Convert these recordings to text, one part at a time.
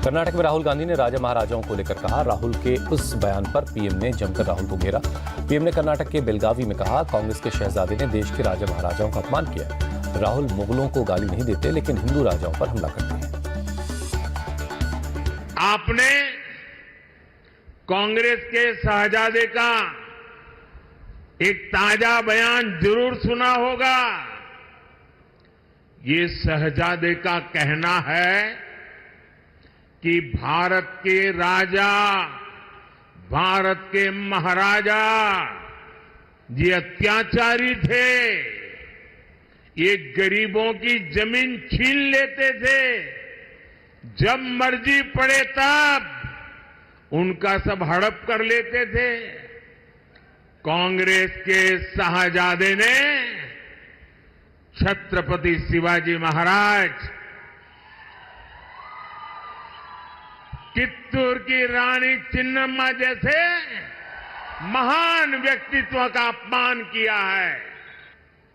कर्नाटक में राहुल गांधी ने राजा महाराजाओं को लेकर कहा। राहुल के उस बयान पर पीएम ने जमकर राहुल को घेरा। पीएम ने कर्नाटक के बेलगावी में कहा, कांग्रेस के शहजादे ने देश के राजा महाराजाओं का अपमान किया। राहुल मुगलों को गाली नहीं देते, लेकिन हिंदू राजाओं पर हमला करते हैं। आपने कांग्रेस के शहजादे का एक ताजा बयान जरूर सुना होगा। ये शहजादे का कहना है कि भारत के राजा, भारत के महाराजा ये अत्याचारी थे। ये गरीबों की जमीन छीन लेते थे, जब मर्जी पड़े तब उनका सब हड़प कर लेते थे। कांग्रेस के शहजादे ने छत्रपति शिवाजी महाराज, कित्तूर की रानी चिन्नम्मा जैसे महान व्यक्तित्व का अपमान किया है।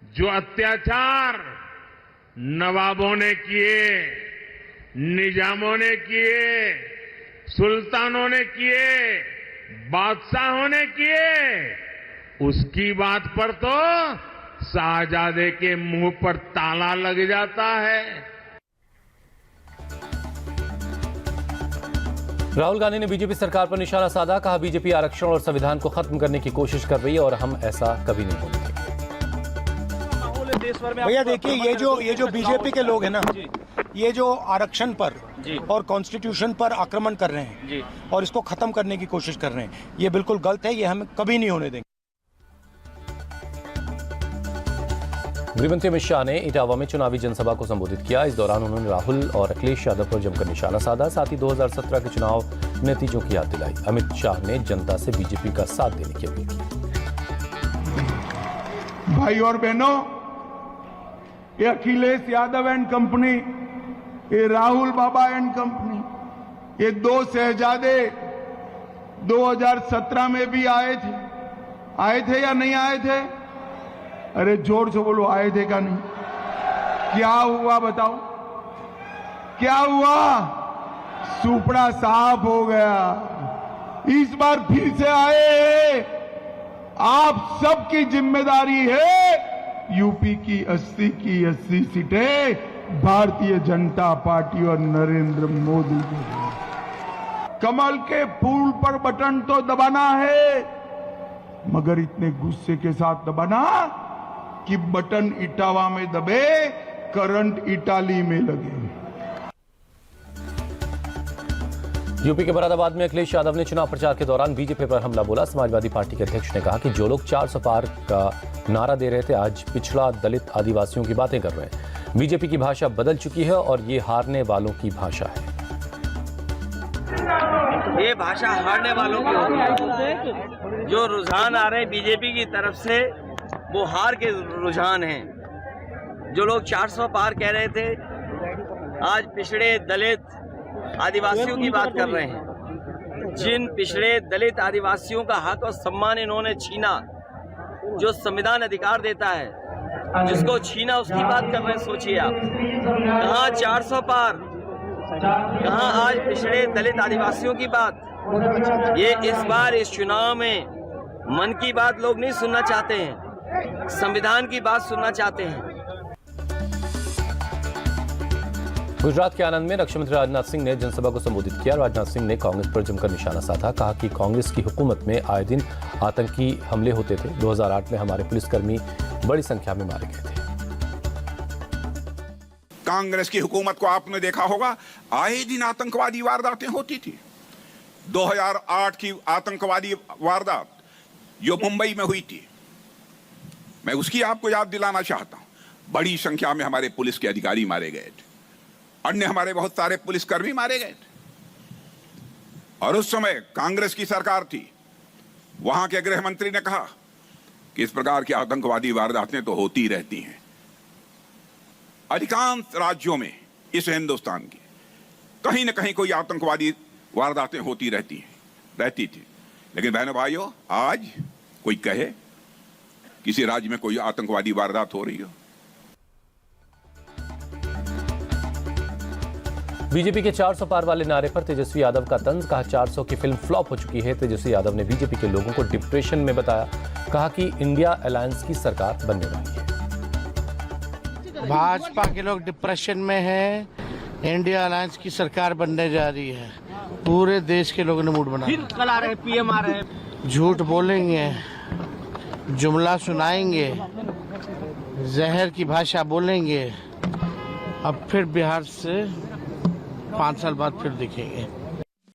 जो अत्याचार नवाबों ने किए, निजामों ने किए, सुल्तानों ने किए, बादशाहों ने किए, उसकी बात पर तो शाहजादे के मुंह पर ताला लग जाता है। राहुल गांधी ने बीजेपी सरकार पर निशाना साधा। कहा, बीजेपी आरक्षण और संविधान को खत्म करने की कोशिश कर रही है और हम ऐसा कभी नहीं होने देंगे। भैया देखिए, ये जो बीजेपी के लोग हैं ना, ये जो आरक्षण पर और कॉन्स्टिट्यूशन पर आक्रमण कर रहे हैं और इसको खत्म करने की कोशिश कर रहे हैं, ये बिल्कुल गलत है। ये हम कभी नहीं होने देंगे। गृहमंत्री अमित शाह ने इटावा में चुनावी जनसभा को संबोधित किया। इस दौरान उन्होंने राहुल और अखिलेश यादव पर जमकर निशाना साधा। साथ ही 2017 के चुनाव नतीजों की याद दिलाई। अमित शाह ने जनता से बीजेपी का साथ देने की अपील की। भाई और बहनों, ये अखिलेश यादव एंड कंपनी, ये राहुल बाबा एंड कंपनी, ये दो शहजादे 2017 में भी आए थे या नहीं आए थे? अरे जोर से बोलो, आए थे का नहीं? क्या हुआ बताओ, क्या हुआ? सुपड़ा साफ हो गया। इस बार फिर से आए। आप सबकी जिम्मेदारी है। यूपी की 80 की 80 सीटें भारतीय जनता पार्टी और नरेंद्र मोदी को। कमल के फूल पर बटन तो दबाना है, मगर इतने गुस्से के साथ दबाना कि बटन इटावा में दबे, करंट इटाली में लगे। यूपी के मुरादाबाद में अखिलेश यादव ने चुनाव प्रचार के दौरान बीजेपी पर हमला बोला। समाजवादी पार्टी के अध्यक्ष ने कहा कि जो लोग 400 पार का नारा दे रहे थे, आज पिछड़ा, दलित, आदिवासियों की बातें कर रहे हैं। बीजेपी की भाषा बदल चुकी है और ये हारने वालों की भाषा है। ये भाषा हारने वालों की होती है। जो रुझान आ रहे हैं बीजेपी की तरफ से, वो हार के रुझान हैं। जो लोग 400 पार कह रहे थे, आज पिछड़े, दलित, आदिवासियों की बात कर रहे हैं। जिन पिछड़े, दलित, आदिवासियों का हक और सम्मान इन्होंने छीना, जो संविधान अधिकार देता है, जिसको छीना, उसकी बात कर रहे हैं। सोचिए आप, कहाँ 400 पार, कहाँ आज पिछड़े, दलित, आदिवासियों की बात। ये इस बार इस चुनाव में मन की बात लोग नहीं सुनना चाहते हैं, संविधान की बात सुनना चाहते हैं। गुजरात के आनंद में रक्षा मंत्री राजनाथ सिंह ने जनसभा को संबोधित किया। राजनाथ सिंह ने कांग्रेस पर जमकर निशाना साधा। कहा कि कांग्रेस की हुकूमत में आए दिन आतंकी हमले होते थे। 2008 में हमारे पुलिसकर्मी बड़ी संख्या में मारे गए थे। कांग्रेस की हुकूमत को आपने देखा होगा, आए दिन आतंकवादी वारदातें होती थी। 2008 की आतंकवादी वारदात जो मुंबई में हुई थी, मैं उसकी आपको याद दिलाना चाहता हूं। बड़ी संख्या में हमारे पुलिस के अधिकारी मारे गए थे, अन्य हमारे बहुत सारे पुलिसकर्मी मारे गए थे। और उस समय कांग्रेस की सरकार थी। वहां के गृह मंत्री ने कहा कि इस प्रकार की आतंकवादी वारदातें तो होती रहती हैं। अधिकांश राज्यों में इस हिंदुस्तान की कहीं न कहीं कोई आतंकवादी वारदातें होती रहती थी। लेकिन बहनों भाइयों, आज कोई कहे किसी राज्य में कोई आतंकवादी वारदात हो रही हो? बीजेपी के 400 पार वाले नारे पर तेजस्वी यादव का तंज, कहा 400 की फिल्म फ्लॉप हो चुकी है। तेजस्वी यादव ने बीजेपी के लोगों को डिप्रेशन में बताया, कहा कि इंडिया अलायंस की सरकार बनने वाली है। भाजपा के लोग डिप्रेशन में हैं, इंडिया अलायंस की सरकार बनने जा रही है। पूरे देश के लोगों ने मूड बना, फिर कल आ रहे हैं, पीएम आ रहे हैं, झूठ बोलेंगे, जुमला सुनाएंगे, जहर की भाषा बोलेंगे। अब फिर बिहार से 5 साल बाद फिर दिखेंगे।